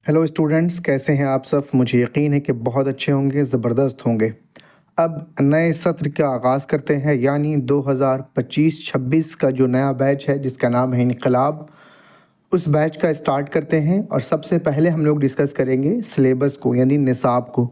Hello students, कैसे हैं आप सब। मुझे यकीन है कि बहुत अच्छे होंगे, ज़बरदस्त होंगे। अब नए सत्र का आगाज़ करते हैं, यानी 2025-26 का जो नया बैच है जिसका नाम है इनकलाब, उस बैच का स्टार्ट करते हैं। और सबसे पहले हम लोग डिस्कस करेंगे सिलेबस को, यानी निसाब को।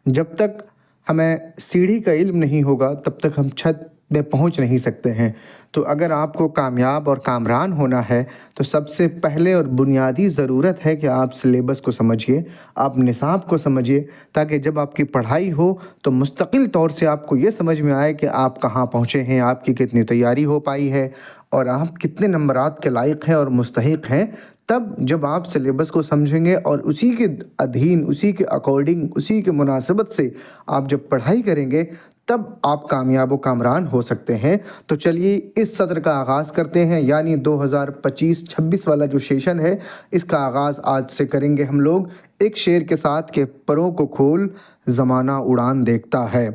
जब तक हमें सीढ़ी का इल्म नहीं होगा तब तक हम छत में पहुंच नहीं सकते हैं। तो अगर आपको कामयाब और कामरान होना है तो सबसे पहले और बुनियादी ज़रूरत है कि आप सिलेबस को समझिए, आप निसाब को समझिए, ताकि जब आपकी पढ़ाई हो तो मुस्तकिल तौर से आपको ये समझ में आए कि आप कहाँ पहुँचे हैं, आपकी कितनी तैयारी हो पाई है और आप कितने नंबरात के लायक हैं और मुस्तहिक हैं। तब जब आप सिलेबस को समझेंगे और उसी के अधीन, उसी के अकॉर्डिंग, उसी के मुनासिबत से आप जब पढ़ाई करेंगे तब आप कामयाब व कामरान हो सकते हैं। तो चलिए इस सत्र का आगाज़ करते हैं, यानी 2025-26 वाला जो सेशन है इसका आगाज़ आज से करेंगे हम लोग एक शेर के साथ के परों को खोल ज़माना उड़ान देखता है।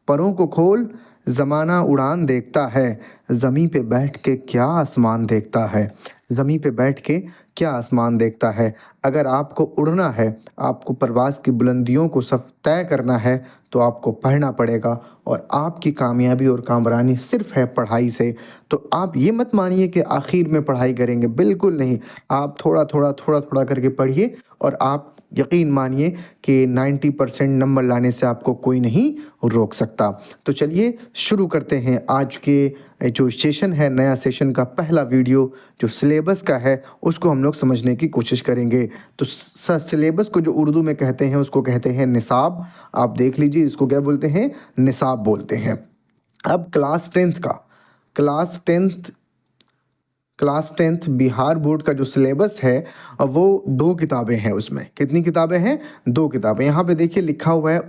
परों को खोल ज़माना उड़ान देखता है, ज़मीं पे बैठ के क्या आसमान देखता है। ज़मीं पे बैठ के क्या आसमान देखता है। अगर आपको उड़ना है, आपको परवाज़ की बुलंदियों को सब तय करना है तो आपको पढ़ना पड़ेगा। और आपकी कामयाबी और कामरानी सिर्फ़ है पढ़ाई से। तो आप ये मत मानिए कि आखिर में पढ़ाई करेंगे, बिल्कुल नहीं। आप थोड़ा थोड़ा करके पढ़िए और आप यकीन मानिए कि 90% नंबर लाने से आपको कोई नहीं रोक सकता। तो चलिए शुरू करते हैं आज के जो सेशन है, नया सेशन का पहला वीडियो जो सिलेबस का है उसको हम लोग समझने की कोशिश करेंगे। तो सिलेबस को जो उर्दू में कहते हैं उसको कहते हैं निसाब। आप देख लीजिए, इसको क्या बोलते हैं, निसाब बोलते हैं। अब क्लास टेंथ बिहार बोर्ड का जो सिलेबस है वो 2 किताबें हैं। उसमें कितनी किताबें हैं? 2 किताबें। यहाँ पे देखिए लिखा हुआ है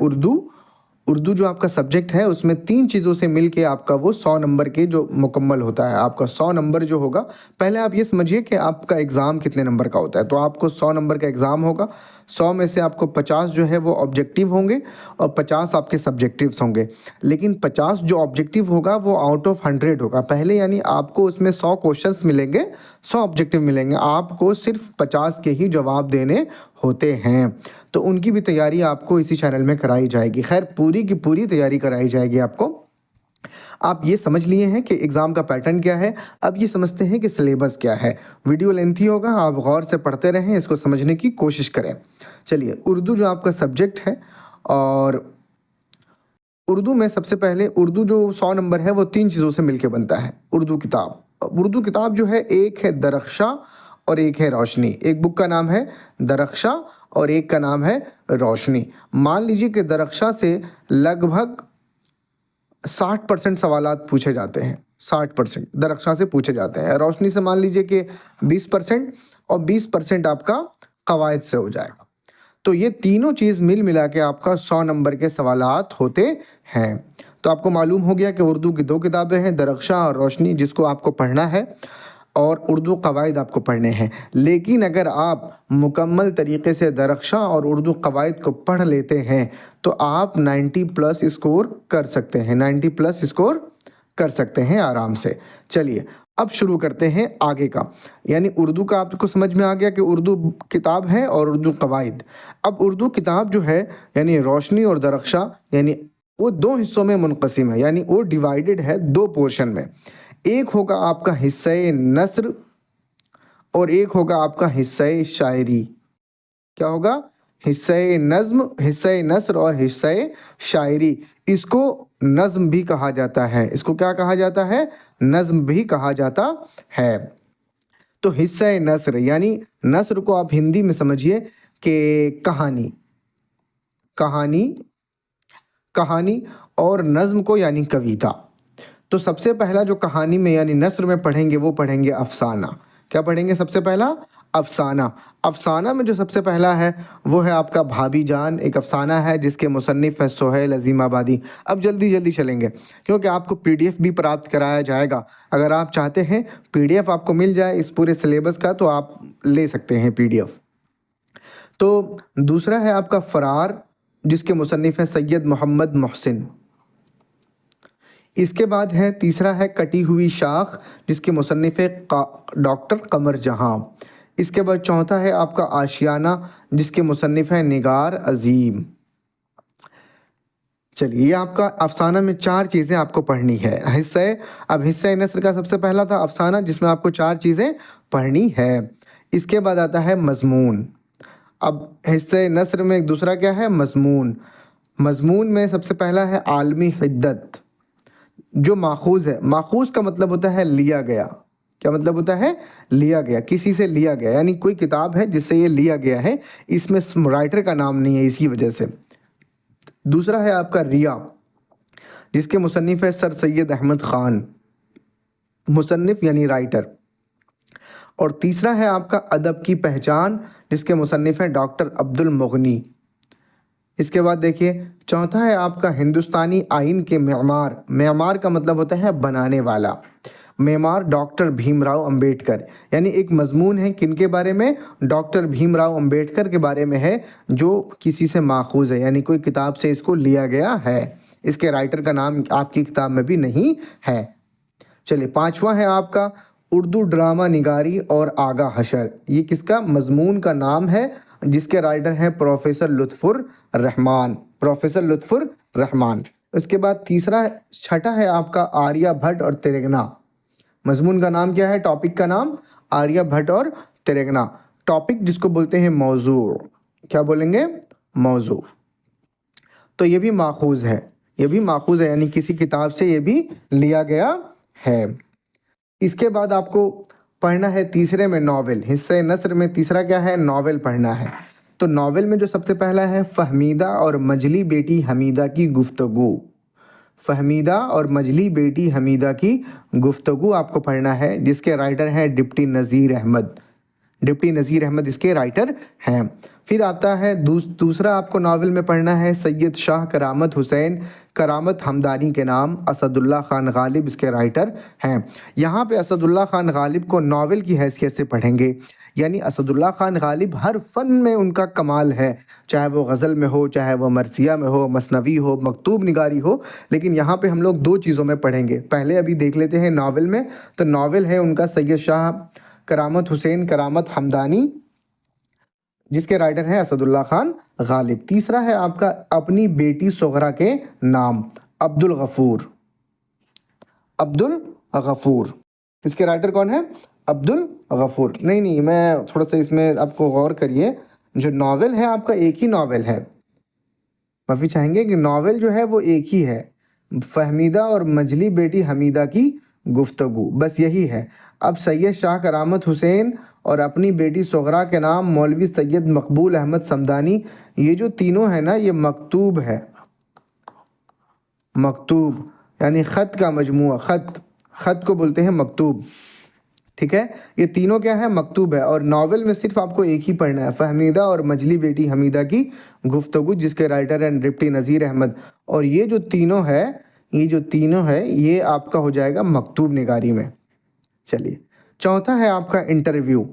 उर्दू जो आपका सब्जेक्ट है उसमें 3 चीज़ों से मिलके आपका वो 100 नंबर के जो मुकम्मल होता है। आपका 100 नंबर जो होगा, पहले आप ये समझिए कि आपका एग्ज़ाम कितने नंबर का होता है। तो आपको 100 नंबर का एग्ज़ाम होगा। 100 में से आपको 50 जो है वो ऑब्जेक्टिव होंगे और 50 आपके सब्जेक्टिव्स होंगे। लेकिन 50 जो ऑब्जेक्टिव होगा वो आउट ऑफ 100 होगा पहले, यानी आपको उसमें 100 क्वेश्चंस मिलेंगे, 100 ऑब्जेक्टिव मिलेंगे, आपको सिर्फ 50 के ही जवाब देने होते हैं। तो उनकी भी तैयारी आपको इसी चैनल में कराई जाएगी। खैर, पूरी की पूरी तैयारी कराई जाएगी आपको। आप ये समझ लिए हैं कि एग्ज़ाम का पैटर्न क्या है। अब ये समझते हैं कि सिलेबस क्या है। वीडियो लेंथी होगा, आप गौर से पढ़ते रहें, इसको समझने की कोशिश करें। चलिए, उर्दू जो आपका सब्जेक्ट है, और उर्दू में सबसे पहले उर्दू जो 100 नंबर है वो 3 चीज़ों से मिलके बनता है। उर्दू किताब जो है, एक है दरख्शा और एक है रोशनी। एक बुक का नाम है दरख्शा और एक का नाम है रोशनी। मान लीजिए कि दरख्शा से लगभग 60% सवालात पूछे जाते हैं। 60% दरख्शा से पूछे जाते हैं। रोशनी से मान लीजिए कि 20% और 20% आपका कवायद से हो जाएगा। तो ये तीनों चीज़ मिल मिला के आपका 100 नंबर के सवालात होते हैं। तो आपको मालूम हो गया कि उर्दू की 2 किताबें हैं, दरख्शा और रोशनी, जिसको आपको पढ़ना है, और उर्दू कवायद आपको पढ़ने हैं। लेकिन अगर आप मुकम्मल तरीके से दरख्शा और उर्दू कवायद को पढ़ लेते हैं तो आप 90 प्लस स्कोर कर सकते हैं, 90 प्लस स्कोर कर सकते हैं आराम से। चलिए अब शुरू करते हैं आगे का। यानी उर्दू का आपको समझ में आ गया कि उर्दू किताब है और उर्दू कवायद। अब उर्दू किताब जो है, यानी रोशनी और दरख्शा, यानी वो 2 हिस्सों में मुनक़सिम है, यानी वो डिवाइडेड है 2 पोर्शन में। एक होगा आपका हिस्से नस्र और एक होगा आपका हिस्से शायरी। क्या होगा? हिस्से नज़्म, हिस्से नस्र और हिस्से शायरी। इसको नज़्म भी कहा जाता है। इसको क्या कहा जाता है? नज़्म भी कहा जाता है। तो हिस्से नस्र, यानी नस्र को आप हिंदी में समझिए कि कहानी, कहानी कहानी और नज़्म को यानी कविता। तो सबसे पहला जो कहानी में यानी नस्र में पढ़ेंगे वो पढ़ेंगे अफसाना। क्या पढ़ेंगे? सबसे पहला अफसाना। अफसाना में जो सबसे पहला है वो है आपका भाभी जान। एक अफसाना है जिसके मुसन्निफ़ है सुहेल अज़ीमाबादी। अब जल्दी जल्दी चलेंगे क्योंकि आपको पीडीएफ भी प्राप्त कराया जाएगा। अगर आप चाहते हैं पीडीएफ आपको मिल जाए इस पूरे सिलेबस का तो आप ले सकते हैं पीडीएफ। तो दूसरा है आपका फ़रार, जिसके मुसन्निफ़ हैं सैयद मोहम्मद मोहसिन। इसके बाद है तीसरा है कटी हुई शाख, जिसके मुसन्निफ़ डॉक्टर कमर जहाँ। इसके बाद चौथा है आपका आशियाना, जिसके मुसन्निफ हैं निगार अजीम। चलिए, ये आपका अफसाना में 4 चीज़ें आपको पढ़नी है। अब हिस्सा नस्र का सबसे पहला था अफसाना, जिसमें आपको 4 चीज़ें पढ़नी है। इसके बाद आता है मजमून। अब हिस्सा नस्र में दूसरा क्या है? मजमून। मजमून में सबसे पहला है आलमी हिद्दत, जो माखूज है। माखूज का मतलब होता है लिया गया। क्या मतलब होता है? लिया गया, किसी से लिया गया, यानी कोई किताब है जिससे ये लिया गया है, इसमें राइटर का नाम नहीं है, इसी वजह से। दूसरा है आपका रिया, जिसके मुसन्निफ है सर सैयद अहमद ख़ान, मुसन्निफ यानी राइटर। और तीसरा है आपका अदब की पहचान, जिसके मुसन्निफ हैं डॉक्टर अब्दुल मुगनी। इसके बाद देखिए, चौथा है आपका हिंदुस्तानी आइन के मेमार। मेमार का मतलब होता है बनाने वाला। मेमार डॉक्टर भीमराव अंबेडकर, यानी एक मजमून है किनके बारे में? डॉक्टर भीमराव अंबेडकर के बारे में है, जो किसी से माखूज है, यानी कोई किताब से इसको लिया गया है। इसके राइटर का नाम आपकी किताब में भी नहीं है। चलिए, पांचवा है आपका उर्दू ड्रामा निगारी और आगा हशर। ये किसका मजमून का नाम है? जिसके राइटर हैं प्रोफेसर लुत्फुर रहमान, प्रोफेसर लुत्फुर रहमान। इसके बाद छठा है आपका आर्या भट्ट और तेरेगना। मजमून का नाम क्या है? टॉपिक का नाम आर्या भट्ट और तेरेगना। टॉपिक जिसको बोलते हैं मौजू। क्या बोलेंगे? मौजू। तो ये भी माखूज है, ये भी माखूज है, यानी किसी किताब से ये भी लिया गया है। इसके बाद आपको पढ़ना है तीसरे में नावल। हिस्से नस्र में तीसरा क्या है? नावल पढ़ना है। तो नावल में जो सबसे पहला है फहमीदा और मजली बेटी हमीदा की गुफ्तगू। फहमीदा और मजली बेटी हमीदा की गुफ्तगू आपको पढ़ना है, जिसके राइटर हैं डिप्टी नज़ीर अहमद। डिप्टी नज़ीर अहमद इसके राइटर हैं। फिर आता है दूसरा आपको नावल में पढ़ना है सैयद शाह करामत हुसैन करामत हमदानी के नाम, असदुल्ला ख़ान गालिब इसके राइटर हैं। यहाँ पे असदुल्ला ख़ान गालिब को नावल की हैसियत से पढ़ेंगे, यानी असदुल्ला ख़ान गालिब हर फ़न में उनका कमाल है, चाहे वो गज़ल में हो, चाहे वो मरसिया में हो, मसनवी हो, मकतूब निगारी हो। लेकिन यहाँ पे हम लोग 2 चीज़ों में पढ़ेंगे। पहले अभी देख लेते हैं नावल में। तो नावल है उनका सैयद शाह करामत हुसैन करामत हमदानी, जिसके राइटर हैं असदुल्ला ख़ान गालिब। तीसरा है आपका अपनी बेटी सुगरा के नाम, अब्दुल गफ़ूर। अब्दुल गफ़ूर इसके राइटर कौन है? अब्दुल गफ़ूर। नहीं, मैं थोड़ा सा इसमें आपको गौर करिए। जो नावल है आपका एक ही नावल है, माफ़ी चाहेंगे कि नावल जो है वो एक ही है, फहमीदा और मजली बेटी हमीदा की गुफ्तगू, बस यही है। अब सैयद शाह करामत हुसैन और अपनी बेटी सुगरा के नाम मौलवी सैयद मकबूल अहमद समदानी, ये जो तीनों है ना, ये मकतूब है। मकतूब यानी ख़त का मजमुआ, ख़त को बोलते हैं मकतूब। ठीक है, ये तीनों क्या है? मकतूब है। और नावल में सिर्फ आपको एक ही पढ़ना है, फहमीदा और मजली बेटी हमीदा की गुफ्तगू, जिसके राइटर हैं डिप्टी नज़ीर अहमद। और ये जो तीनों है ये आपका हो जाएगा मकतूब निगारी में। चलिए, चौथा है आपका इंटरव्यू।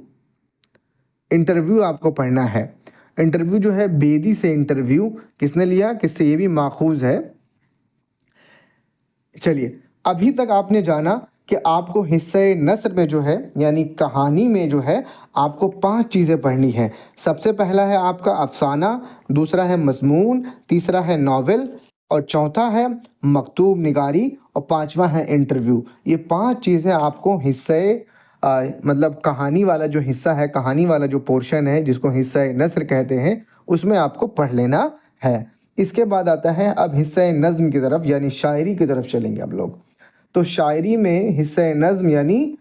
इंटरव्यू आपको पढ़ना है। इंटरव्यू जो है बेदी से इंटरव्यू किसने लिया, किससे? ये भी माखूज है। चलिए, अभी तक आपने जाना कि आपको हिस्से नस्र में जो है, यानी कहानी में जो है, आपको 5 चीज़ें पढ़नी है। सबसे पहला है आपका अफसाना, दूसरा है मजमून, तीसरा है नावल, और चौथा है मकतूब निगारी, और पांचवा है इंटरव्यू। ये 5 चीज़ें आपको हिस्से मतलब कहानी वाला जो हिस्सा है, कहानी वाला जो पोर्शन है, जिसको हिस्सा नस्र कहते हैं, उसमें आपको पढ़ लेना है। इसके बाद आता है अब हिस्सा नज़्म की तरफ, यानी शायरी की तरफ चलेंगे अब लोग। तो शायरी में हिस्सा नज़्म यानी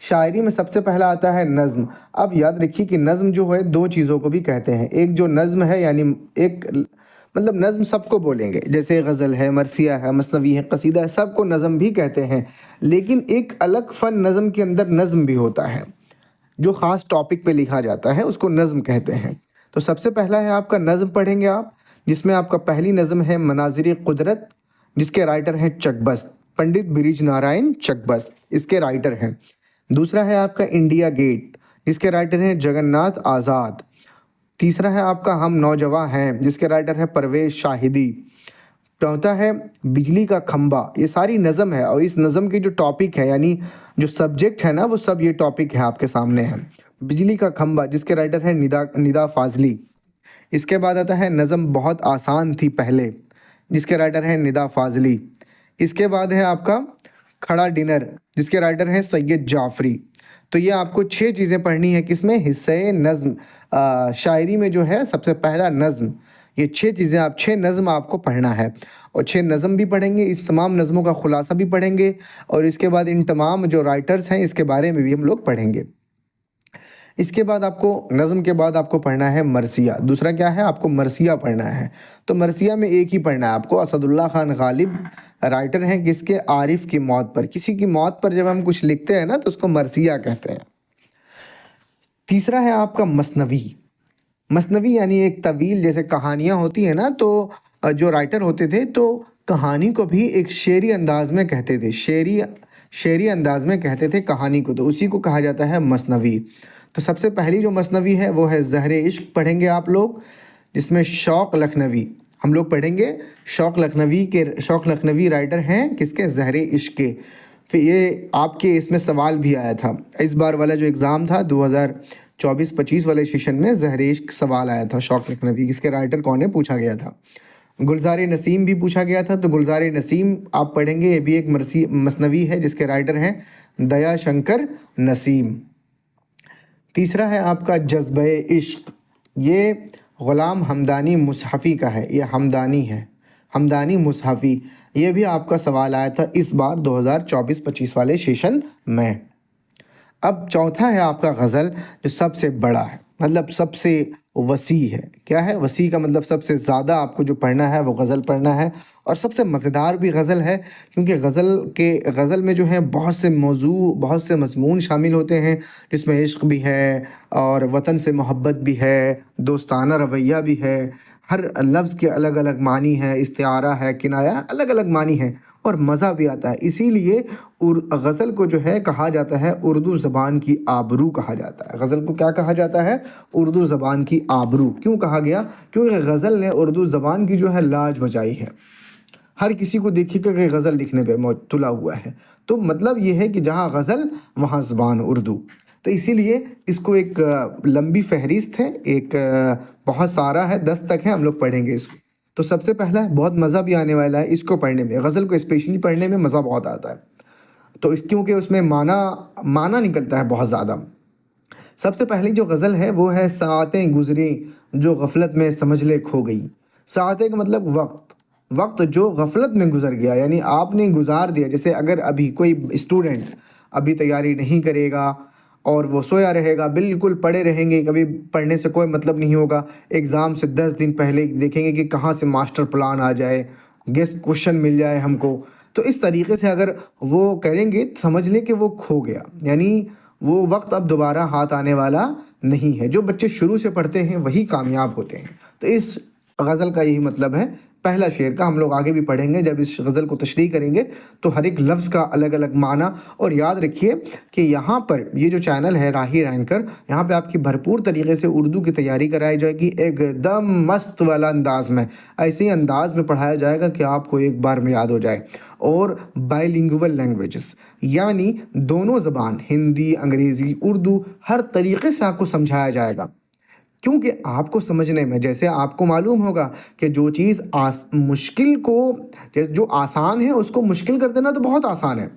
शायरी में सबसे पहला आता है नज़्म। अब याद रखिए कि नज़्म जो है 2 चीज़ों को भी कहते हैं। एक जो नज़्म है, यानी एक मतलब नज़्म सबको बोलेंगे, जैसे गज़ल है, मरसिया है, मसनवी है, कसीदा है, सबको नज़्म भी कहते हैं। लेकिन एक अलग फ़न नज़्म के अंदर नज़्म भी होता है, जो ख़ास टॉपिक पे लिखा जाता है, उसको नज़्म कहते हैं। तो सबसे पहला है आपका नज़्म पढ़ेंगे आप, जिसमें आपका पहली नज़्म है मनाज़िर क़ुदरत, जिसके राइटर हैं चकबस्त, पंडित बिरिज नारायण चकबस्त इसके राइटर हैं। दूसरा है आपका इंडिया गेट, जिसके राइटर हैं जगन्नाथ आज़ाद। तीसरा है आपका हम नौजवां हैं, जिसके राइटर हैं परवेज़ शाहिदी। चौथा है बिजली का खंबा। ये सारी नज़म है और इस नज़म की जो टॉपिक है यानी जो सब्जेक्ट है ना वो सब ये टॉपिक है आपके सामने है। बिजली का खंबा जिसके राइटर है निदा निदा फाजली। इसके बाद आता है नज़म बहुत आसान थी पहले, जिसके राइटर हैं निदा फाजली। इसके बाद है आपका खड़ा डिनर, जिसके राइटर हैं सैयद जाफरी। तो ये आपको 6 चीज़ें पढ़नी है किसमें, हिस्से नज़्म शायरी में जो है सबसे पहला नज़्म। ये 6 चीज़ें आप 6 नज़्म आपको पढ़ना है और 6 नज़्म भी पढ़ेंगे, इस तमाम नज़्मों का खुलासा भी पढ़ेंगे और इसके बाद इन तमाम जो राइटर्स हैं इसके बारे में भी हम लोग पढ़ेंगे। इसके बाद आपको नज़्म के बाद आपको पढ़ना है मरसिया। दूसरा क्या है, आपको मरसिया पढ़ना है। तो मरसिया में एक ही पढ़ना है आपको, असदुल्ला खान गालिब राइटर हैं किसके, आरिफ की मौत पर। किसी की मौत पर जब हम कुछ लिखते हैं ना तो उसको मरसिया कहते हैं। तीसरा है आपका मसनवी। मसनवी यानी एक तवील, जैसे कहानियाँ होती हैं ना तो जो राइटर होते थे तो कहानी को भी एक शेरी अंदाज में कहते थे, शेरी अंदाज में कहते थे कहानी को, तो उसी को कहा जाता है मसनवी। तो सबसे पहली जो मसनवी है वो है ज़हरे इश्क पढ़ेंगे आप लोग, जिसमें शौक़ लखनवी हम लोग पढ़ेंगे। शौक़ लखनवी राइटर हैं किसके, ज़हरे इश्क के। फिर ये आपके इसमें सवाल भी आया था, इस बार वाला जो एग्ज़ाम था 2024-25 वाले सेशन में ज़हरे इश्क सवाल आया था, शौक़ लखनवी किसके राइटर कौन है पूछा गया था। गुलज़ार नसीम भी पूछा गया था, तो गुलज़ार नसीम आप पढ़ेंगे, ये भी एक मसनवी है जिसके राइटर हैं दया शंकर नसीम। तीसरा है आपका जज्बे इश्क, ये ग़ुलाम हमदानी मुसहफ़ी का है, ये हमदानी है, हमदानी मुसहफ़ी। ये भी आपका सवाल आया था इस बार 2024-25 वाले सेशन में। अब चौथा है आपका गज़ल, जो सबसे बड़ा है, मतलब सबसे वसी है। क्या है, वसी का मतलब सबसे ज़्यादा आपको जो पढ़ना है वो गज़ल पढ़ना है और सबसे मज़ेदार भी गज़ल है, क्योंकि गज़ल में जो है बहुत से मौजू, बहुत से मज़मून शामिल होते हैं, जिसमें इश्क भी है और वतन से मोहब्बत भी है, दोस्ताना रवैया भी है, हर लफ्ज़ के अलग अलग मानी है, इस्तिआरा है, किनाया, अलग अलग मानी है और मज़ा भी आता है। इसीलिए गज़ल को जो है कहा जाता है उर्दू ज़बान की आबरू कहा जाता है। गज़ल को क्या कहा जाता है, उर्दू ज़बान की आबरू। क्यों कहा गया, क्योंकि गज़ल ने उर्दू ज़बान की जो है लाज बचाई है। हर किसी को देखिएगा कि गज़ल लिखने पे तुला हुआ है, तो मतलब ये है कि जहाँ गज़ल वहाँ ज़बान उर्दू। तो इसीलिए इसको एक लंबी फहरिस्त है, एक बहुत सारा है, 10 तक है, हम लोग पढ़ेंगे इसको। तो सबसे पहला बहुत मज़ा भी आने वाला है इसको पढ़ने में, गज़ल को स्पेशली पढ़ने में मज़ा बहुत आता है। तो क्योंकि उसमें माना निकलता है बहुत ज़्यादा। सबसे पहली जो गज़ल है वो है सातें गुज़री जो गफ़लत में समझ ले खो गई। सातें का मतलब वक्त जो गफ़लत में गुज़र गया, यानी आपने गुजार दिया। जैसे अगर अभी कोई स्टूडेंट अभी तैयारी नहीं करेगा और वो सोया रहेगा, बिल्कुल पड़े रहेंगे, कभी पढ़ने से कोई मतलब नहीं होगा, एग्ज़ाम से 10 दिन पहले देखेंगे कि कहाँ से मास्टर प्लान आ जाए, गेस्ट क्वेश्चन मिल जाए हमको। तो इस तरीके से अगर वो करेंगे समझ लें कि वो खो गया, यानी वो वक्त अब दोबारा हाथ आने वाला नहीं है। जो बच्चे शुरू से पढ़ते हैं वही कामयाब होते हैं। तो इस गज़ल का यही मतलब है, पहला शेर का। हम लोग आगे भी पढ़ेंगे, जब इस गज़ल को तशरीह करेंगे तो हर एक लफ्ज़ का अलग अलग माना। और याद रखिए कि यहाँ पर ये जो चैनल है राही रैंकर, यहाँ पे आपकी भरपूर तरीके से उर्दू की तैयारी कराई जाएगी, एकदम मस्त वाला अंदाज़ में, ऐसे ही अंदाज़ में पढ़ाया जाएगा कि आपको एक बार में याद हो जाए। और बाइलिंगुअल लैंग्वेजेस, यानी दोनों ज़बान, हिंदी, अंग्रेज़ी, उर्दू, हर तरीके से आपको समझाया जाएगा। क्योंकि आपको समझने में, जैसे आपको मालूम होगा कि जो चीज़ मुश्किल को, जो आसान है उसको मुश्किल कर देना तो बहुत आसान है,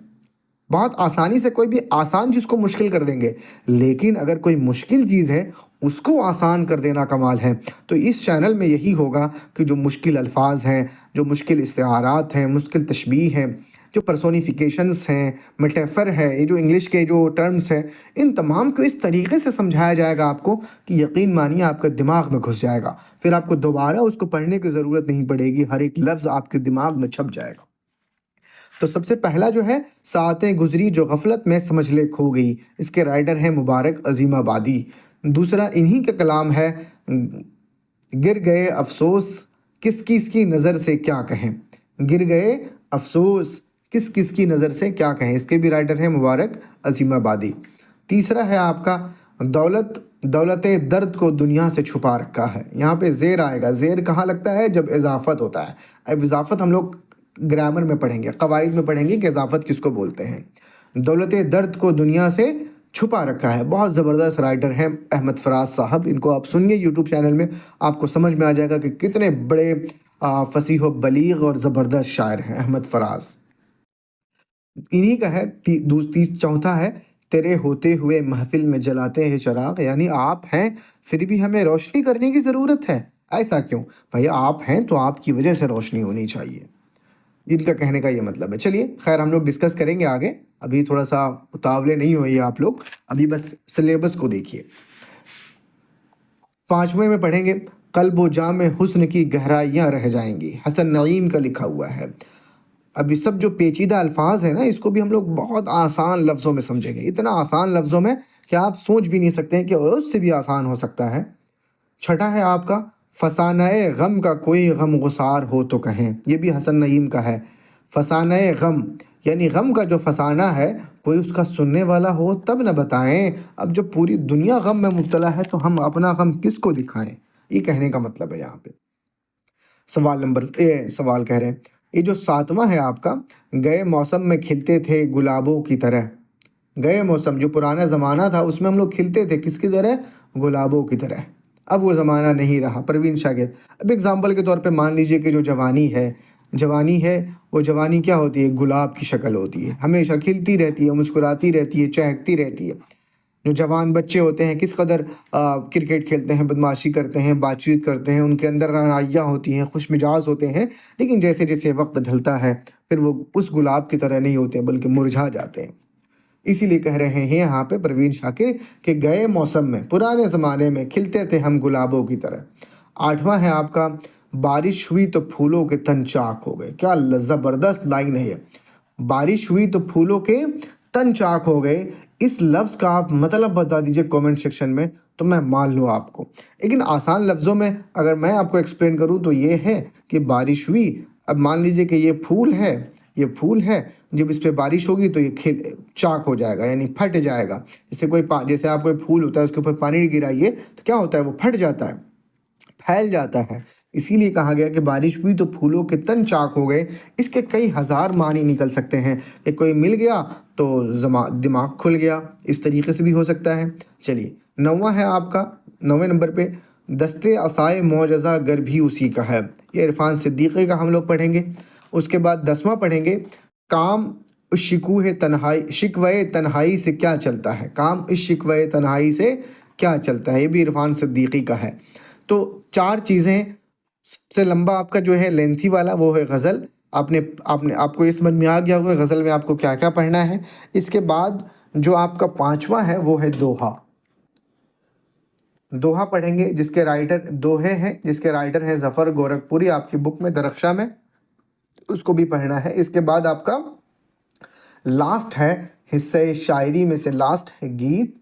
बहुत आसानी से कोई भी आसान चीज़ को मुश्किल कर देंगे, लेकिन अगर कोई मुश्किल चीज़ है उसको आसान कर देना कमाल है। तो इस चैनल में यही होगा कि जो मुश्किल अल्फाज हैं, जो मुश्किल इस्तिआरात हैं, मुश्किल तशबीह हैं, जो पर्सोनिफिकेशंस हैं, मेटाफर है, ये जो इंग्लिश के जो टर्म्स हैं, इन तमाम को इस तरीके से समझाया जाएगा आपको कि यकीन मानिए आपका दिमाग में घुस जाएगा, फिर आपको दोबारा उसको पढ़ने की ज़रूरत नहीं पड़ेगी, हर एक लफ्ज़ आपके दिमाग में छप जाएगा। तो सबसे पहला जो है सातें गुज़री जो गफ़लत में समझ ले खो गई, इसके राइटर हैं मुबारक अज़ीमाबादी। दूसरा इन्हीं का कलाम है गिर गए अफ़सोस किस किस की नज़र से क्या कहें। गिर गए अफ़सोस किस किस की नज़र से क्या कहें, इसके भी राइटर हैं मुबारक अज़ीमाबादी। तीसरा है आपका दौलत दौलत दर्द को दुनिया से छुपा रखा है। यहाँ पे ज़ेर आएगा। ज़ेर कहाँ लगता है? जब इजाफत होता है। अब इजाफत हम लोग ग्रामर में पढ़ेंगे, कवायद में पढ़ेंगे कि इजाफत किसको बोलते हैं। दौलत दर्द को दुनिया से छुपा रखा है। बहुत ज़बरदस्त राइटर हैं अहमद फराज साहब। इनको आप सुनिए यूट्यूब चैनल में, आपको समझ में आ जाएगा कि कितने बड़े फसीह बलीग और ज़बरदस्त शायर हैं अहमद फराज। इन्हीं का है चौथा है, तेरे होते हुए महफिल में जलाते हैं चिराग। यानी आप हैं फिर भी हमें रोशनी करने की ज़रूरत है। ऐसा क्यों भैया? आप हैं तो आपकी वजह से रोशनी होनी चाहिए। इनका कहने का ये मतलब है। चलिए खैर, हम लोग डिस्कस करेंगे आगे। अभी थोड़ा सा उतावले नहीं होइए आप लोग, अभी बस सिलेबस को देखिए। 5वें में पढ़ेंगे, कल्बो जाम में हुस्न की गहराइयाँ रह जाएंगी। हसन नईम का लिखा हुआ है। अभी सब जो पेचीदा अल्फाज है ना, इसको भी हम लोग बहुत आसान लफ्ज़ों में समझेंगे। इतना आसान लफ्ज़ों में कि आप सोच भी नहीं सकते हैं कि उससे भी आसान हो सकता है। छठा है आपका, फसानाए गम का कोई गम गुसार हो तो कहें। ये भी हसन नईम का है। फसानाए गम यानी गम का जो फसाना है, कोई उसका सुनने वाला हो तब न बताएं। अब जब पूरी दुनिया गम में मुब्तला है तो हम अपना गम किसको दिखाएं? ये कहने का मतलब है यहाँ पे। सवाल कह रहे हैं, ये जो 7वां है आपका, गए मौसम में खिलते थे गुलाबों की तरह। गए मौसम जो पुराना ज़माना था उसमें हम लोग खिलते थे किसकी तरह? गुलाबों की तरह। अब वो ज़माना नहीं रहा। परवीन शाकिर। अब एग्जाम्पल के तौर पे मान लीजिए कि जो जवानी है वो जवानी क्या होती है? गुलाब की शक्ल होती है, हमेशा खिलती रहती है, मुस्कुराती रहती है, चहकती रहती है। जो जवान बच्चे होते हैं किस कदर क्रिकेट खेलते हैं, बदमाशी करते हैं, बातचीत करते हैं, उनके अंदर रनाइयाँ होती हैं, खुश मिजाज होते हैं। लेकिन जैसे जैसे वक्त ढलता है फिर वो उस गुलाब की तरह नहीं होते बल्कि मुरझा जाते हैं। इसीलिए कह रहे हैं यहाँ पे परवीन शाकिर कि गए मौसम में, पुराने ज़माने में खिलते थे हम गुलाबों की तरह। 8वां है आपका, बारिश हुई तो फूलों के तन चाक हो गए। क्या ज़बरदस्त लाइन है ये। बारिश हुई तो फूलों के तन चाक हो गए। इस लफ्ज़ का आप मतलब बता दीजिए कमेंट सेक्शन में, तो मैं मान लूँ आपको। लेकिन आसान लफ्ज़ों में अगर मैं आपको एक्सप्लेन करूँ तो ये है कि बारिश हुई, अब मान लीजिए कि ये फूल है, जब इस पर बारिश होगी तो ये चाक हो जाएगा, यानी फट जाएगा। जैसे आप कोई फूल होता है उसके ऊपर पानी गिराइए तो क्या होता है? वो फट जाता है, फैल जाता है। इसीलिए कहा गया कि बारिश हुई तो फूलों के तन चाक हो गए। इसके कई हज़ार मानी निकल सकते हैं कि कोई मिल गया तो दिमाग खुल गया, इस तरीके से भी हो सकता है। चलिए 9वां है आपका, 9वें नंबर पे, दस्ते असाए मौजज़ा गर भी उसी का है। ये इरफान सिद्दीकी का हम लोग पढ़ेंगे। उसके बाद 10वां पढ़ेंगे, काम उस शिकवे तन्हाई से क्या चलता है। काम इस शिकवे तन्हाई से क्या चलता है, ये भी इरफान सिद्दीकी का है। तो 4 चीज़ें। सबसे लंबा आपका जो है लेंथी वाला वो है गज़ल। आपको ये समझ में आ गया होगा गज़ल में आपको क्या क्या पढ़ना है। इसके बाद जो आपका 5वां है वो है दोहा। दोहा पढ़ेंगे जिसके राइटर हैं ज़फ़र गोरखपुरी, आपकी बुक में दरख्शा में, उसको भी पढ़ना है। इसके बाद आपका लास्ट है हिस्से शायरी में से लास्ट है गीत,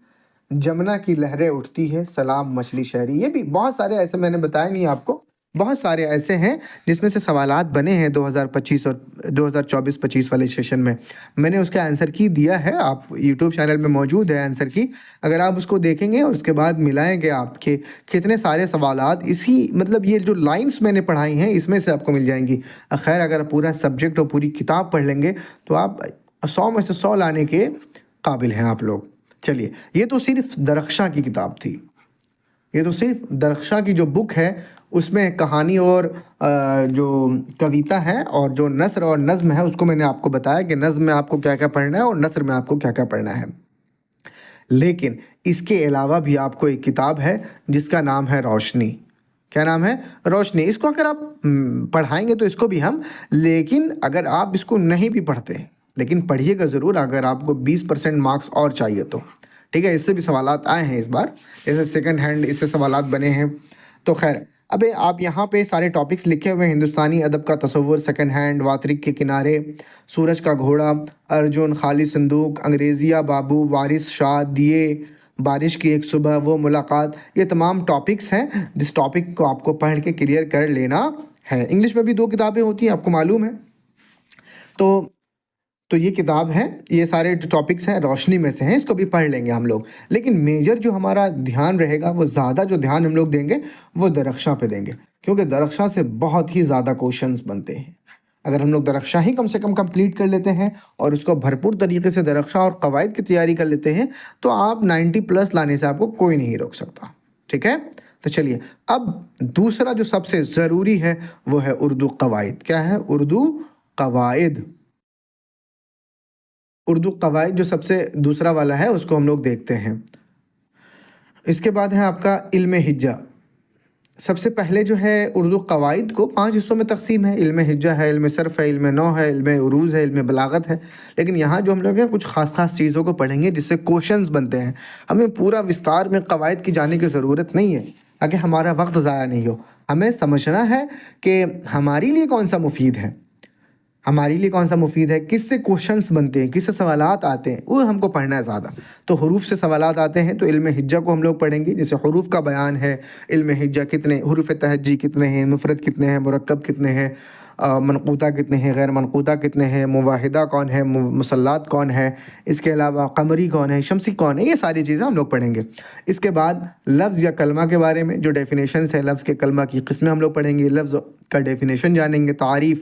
जमुना की लहरें उठती है सलाम मछली शहरी। ये भी बहुत सारे ऐसे मैंने बताया नहीं आपको, बहुत सारे ऐसे हैं जिसमें से सवालात बने हैं 2025 और 2024-25 वाले सेशन में। मैंने उसका आंसर की दिया है, आप यूट्यूब चैनल में मौजूद है आंसर की। अगर आप उसको देखेंगे और उसके बाद मिलाएंगे आपके कितने सारे सवालात इसी मतलब ये जो लाइन्स मैंने पढ़ाई हैं इसमें से आपको मिल जाएंगी। खैर अगर पूरा सब्जेक्ट और पूरी किताब पढ़ लेंगे तो आप 100 में से 100 लाने के काबिल हैं आप लोग। चलिए, ये तो सिर्फ दरख्शा की किताब थी, ये तो सिर्फ दरख्शा की जो बुक है उसमें कहानी और जो कविता है और जो नस्र और नज़्म है उसको मैंने आपको बताया कि नज़्म में आपको क्या क्या पढ़ना है और नस्र में आपको क्या क्या पढ़ना है। लेकिन इसके अलावा भी आपको एक किताब है जिसका नाम है रोशनी। क्या नाम है? रोशनी। इसको अगर आप पढ़ाएंगे तो इसको भी हम, लेकिन अगर आप इसको नहीं भी पढ़ते, लेकिन पढ़िएगा ज़रूर अगर आपको 20% मार्क्स और चाहिए तो। ठीक है, इससे भी सवालात आए हैं इस बार, जैसे सेकंड हैंड इससे सवालात बने हैं। तो खैर अबे आप यहाँ पे सारे टॉपिक्स लिखे हुए हैं, हिंदुस्तानी अदब का तसव्वुर, सेकंड हैंड, वातरिक के किनारे, सूरज का घोड़ा, अर्जुन, खाली संदूक, अंग्रेज़िया बाबू, वारिस शाह, दिए, बारिश की एक सुबह, वो मुलाकात, ये तमाम टॉपिक्स हैं जिस टॉपिक को आपको पढ़ के क्लियर कर लेना है। इंग्लिश में भी 2 किताबें होती हैं, आपको मालूम है। तो तो ये किताब है, ये सारे जो टॉपिक्स हैं रोशनी में से हैं, इसको भी पढ़ लेंगे हम लोग। लेकिन मेजर जो हमारा ध्यान रहेगा, वो ज़्यादा जो ध्यान हम लोग देंगे वो दरख्शां पे देंगे, क्योंकि दरख्शां से बहुत ही ज़्यादा क्वेश्चंस बनते हैं। अगर हम लोग दरख्शां ही कम से कम कंप्लीट कर लेते हैं और उसको भरपूर तरीके से दरख्शां और कवायद की तैयारी कर लेते हैं, तो आप 90+ लाने से आपको कोई नहीं रोक सकता। ठीक है, तो चलिए अब दूसरा जो सबसे ज़रूरी है वो है उर्दू कवायद। क्या है? उर्दू कवायद। उर्दू कवायद जो सबसे दूसरा वाला है उसको हम लोग देखते हैं। इसके बाद है आपका इल्म हिज्जा। सबसे पहले जो है उर्दू कवायद को 5 हिस्सों में तकसीम है। इल्म हिज्जा है, इल्म सर्फ है, इल्म नौ है, इल्म उरूज है, इल्म बलागत है। लेकिन यहाँ जो हम लोग हैं कुछ ख़ास चीज़ों को पढ़ेंगे जिससे क्वेश्चंस बनते हैं। हमें पूरा विस्तार में कवायद की जाने की ज़रूरत नहीं है ताकि हमारा वक्त ज़ाया नहीं हो। हमें समझना है कि हमारे लिए कौन सा मुफीद है, हमारे लिए कौन सा मुफीद है, किससे क्वेश्चंस बनते हैं, किससे सवालात आते हैं, वो हमको पढ़ना है ज़्यादा। तो हरूफ से सवालात आते हैं, तो इल्म हिज्जा को हम लोग पढ़ेंगे। जैसे हरूफ का बयान है, इल्म हिज्जा कितने हरूफ तहज्जी कितने हैं, मुफरद कितने हैं, मुरक्कब कितने हैं, मनक़ूता कितने हैं, गैर मनक़ूता कितने हैं, मुवाहिदा कौन है, मुसल्लात कौन है, इसके अलावा कमरी कौन है, शमसी कौन है, ये सारी चीज़ें हम लोग पढ़ेंगे। इसके बाद लफ्ज़ या कलमा के बारे में जो डेफिनेशंस है, लफ्ज़ के कलमा की किस्में हम लोग पढ़ेंगे, लफ्ज़ का डेफिनेशन जानेंगे, तारीफ़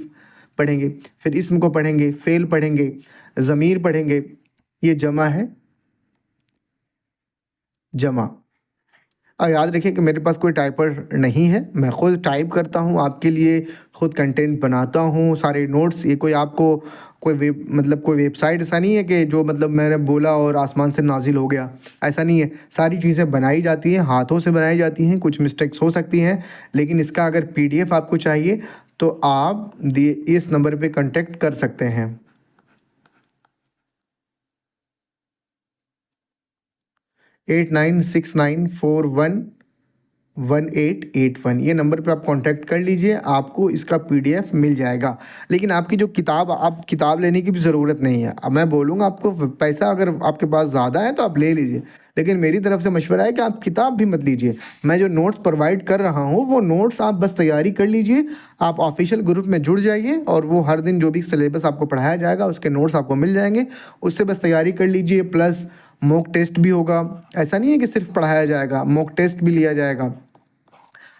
पढ़ेंगे, फिर इसम को पढ़ेंगे, फ़ेल पढ़ेंगे, ज़मीर पढ़ेंगे। ये जमा है, जमा। और याद रखिए कि मेरे पास कोई टाइपर नहीं है, मैं ख़ुद टाइप करता हूँ, आपके लिए ख़ुद कंटेंट बनाता हूँ, सारे नोट्स। ये कोई आपको कोई वेबसाइट ऐसा नहीं है कि जो मैंने बोला और आसमान से नाजिल हो गया, ऐसा नहीं है। सारी चीज़ें बनाई जाती हैं, हाथों से बनाई जाती हैं, कुछ मिस्टेक्स हो सकती हैं, लेकिन इसका अगर PDF आपको चाहिए तो आप इस नंबर पे कांटेक्ट कर सकते हैं। 8969411881 ये नंबर पे आप कांटेक्ट कर लीजिए, आपको इसका PDF मिल जाएगा। लेकिन आपकी जो किताब, आप किताब लेने की भी ज़रूरत नहीं है। अब मैं बोलूँगा आपको पैसा अगर आपके पास ज़्यादा है तो आप ले लीजिए, लेकिन मेरी तरफ से मशवरा है कि आप किताब भी मत लीजिए। मैं जो नोट्स प्रोवाइड कर रहा हूँ वो नोट्स आप बस तैयारी कर लीजिए, आप ऑफिशियल ग्रुप में जुड़ जाइए और वो हर दिन जो भी सिलेबस आपको पढ़ाया जाएगा उसके नोट्स आपको मिल जाएंगे, उससे बस तैयारी कर लीजिए। प्लस मॉक टेस्ट भी होगा, ऐसा नहीं है कि सिर्फ पढ़ाया जाएगा, मॉक टेस्ट भी लिया जाएगा।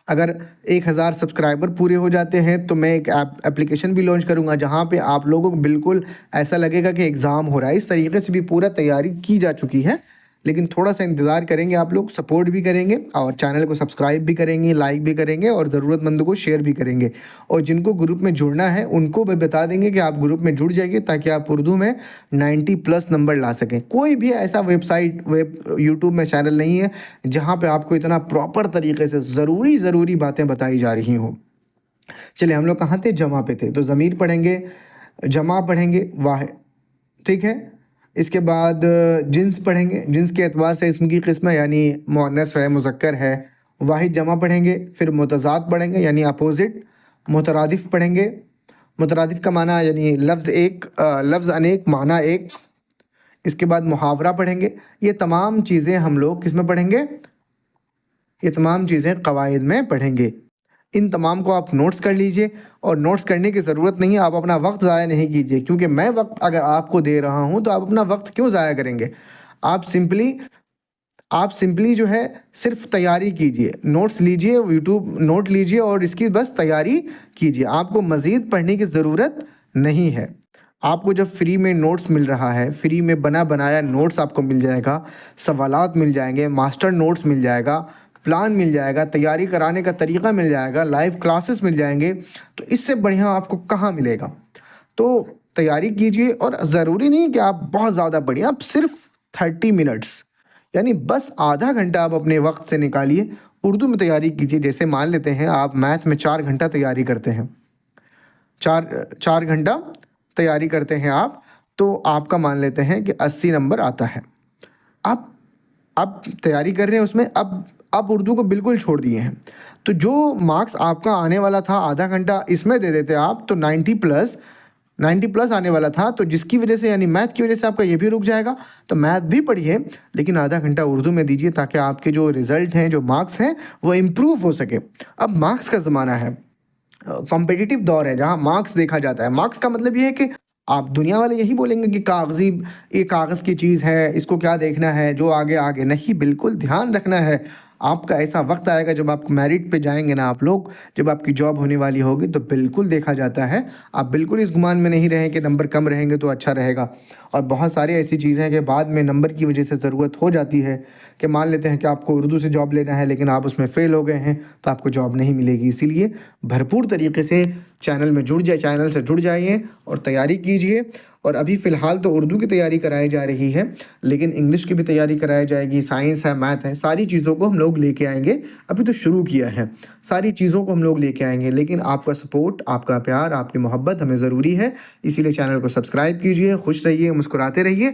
अगर 1000 सब्सक्राइबर पूरे हो जाते हैं तो मैं एक एप्लीकेशन भी लॉन्च करूंगा जहां पे आप लोगों को बिल्कुल ऐसा लगेगा कि एग्ज़ाम हो रहा है। इस तरीके से भी पूरा तैयारी की जा चुकी है, लेकिन थोड़ा सा इंतज़ार करेंगे, आप लोग सपोर्ट भी करेंगे और चैनल को सब्सक्राइब भी करेंगे, लाइक भी करेंगे और ज़रूरतमंदों को शेयर भी करेंगे। और जिनको ग्रुप में जुड़ना है उनको भी बता देंगे कि आप ग्रुप में जुड़ जाइए ताकि आप उर्दू में 90+ नंबर ला सकें। कोई भी ऐसा यूट्यूब में चैनल नहीं है जहाँ पर आपको इतना प्रॉपर तरीके से ज़रूरी बातें बताई जा रही हों। चलिए, हम लोग कहाँ थे? जमा पे थे। तो ज़मीर पढ़ेंगे, जमा पढ़ेंगे, वाह, ठीक है। इसके बाद जिन्स पढ़ेंगे, जिन्स के एतबार से इसम की किस्म यानी मुअन्नस है, मुज़क्कर है, वाहिद जमा पढ़ेंगे। फिर मुतज़ाद पढ़ेंगे यानी अपोजिट। मुतरादिफ पढ़ेंगे, मुतरादिफ का माना यानी लफ्ज़ अनेक, माना एक। इसके बाद मुहावरा पढ़ेंगे। ये तमाम चीज़ें हम लोग किस में पढ़ेंगे? ये तमाम चीज़ें कवायद में पढ़ेंगे। इन तमाम को आप नोट्स कर लीजिए, और नोट्स करने की ज़रूरत नहीं है, आप अपना वक्त ज़ाया नहीं कीजिए, क्योंकि मैं वक्त अगर आपको दे रहा हूँ तो आप अपना वक्त क्यों ज़ाया करेंगे? आप सिंपली जो है सिर्फ तैयारी कीजिए, नोट्स लीजिए, यूट्यूब नोट लीजिए और इसकी बस तैयारी कीजिए। आपको मज़ीद पढ़ने की ज़रूरत नहीं है। आपको जब फ्री में नोट्स मिल रहा है, फ्री में बना बनाया नोट्स आपको मिल जाएगा, सवालात मिल जाएंगे, मास्टर नोट्स मिल जाएगा, प्लान मिल जाएगा, तैयारी कराने का तरीका मिल जाएगा, लाइव क्लासेस मिल जाएंगे, तो इससे बढ़िया आपको कहाँ मिलेगा? तो तैयारी कीजिए, और ज़रूरी नहीं कि आप बहुत ज़्यादा पढ़िए, आप सिर्फ 30 मिनट्स यानी बस आधा घंटा आप अपने वक्त से निकालिए, उर्दू में तैयारी कीजिए। जैसे मान लेते हैं आप मैथ में 4 घंटा तैयारी करते हैं, 4 घंटा तैयारी करते हैं आप, तो आपका मान लेते हैं कि 80 नंबर आता है। आप तैयारी कर रहे हैं उसमें, अब उर्दू को बिल्कुल छोड़ दिए हैं, तो जो मार्क्स आपका आने वाला था आधा घंटा इसमें दे देते आप, तो 90 प्लस आने वाला था, तो जिसकी वजह से यानी मैथ की वजह से आपका ये भी रुक जाएगा। तो मैथ भी पढ़िए, लेकिन आधा घंटा उर्दू में दीजिए ताकि आपके जो रिज़ल्ट हैं, जो मार्क्स हैं, वो इम्प्रूव हो सके। अब मार्क्स का ज़माना है, कॉम्पिटिटिव दौर है जहाँ मार्क्स देखा जाता है। मार्क्स का मतलब ये है कि आप दुनिया वाले यही बोलेंगे कि कागज़ी, ये कागज़ की चीज़ है, इसको क्या देखना है, जो आगे आगे। नहीं, बिल्कुल ध्यान रखना है। आपका ऐसा वक्त आएगा जब आप मेरिट पे जाएंगे ना आप लोग, जब आपकी जॉब होने वाली होगी, तो बिल्कुल देखा जाता है। आप बिल्कुल इस गुमान में नहीं रहें कि नंबर कम रहेंगे तो अच्छा रहेगा। और बहुत सारी ऐसी चीज़ें हैं कि बाद में नंबर की वजह से ज़रूरत हो जाती है कि मान लेते हैं कि आपको उर्दू से जॉब लेना है लेकिन आप उसमें फ़ेल हो गए हैं तो आपको जॉब नहीं मिलेगी। इसीलिए भरपूर तरीके से चैनल से जुड़ जाइए और तैयारी कीजिए। और अभी फ़िलहाल तो उर्दू की तैयारी कराई जा रही है, लेकिन इंग्लिश की भी तैयारी कराई जाएगी, साइंस है, मैथ है, सारी चीज़ों को हम लोग लेके आएंगे। अभी तो शुरू किया है, सारी चीज़ों को हम लोग लेके आएंगे, लेकिन आपका सपोर्ट, आपका प्यार, आपकी मोहब्बत हमें ज़रूरी है। इसीलिए चैनल को सब्सक्राइब कीजिए, खुश रहिए, मुस्कुराते रहिए।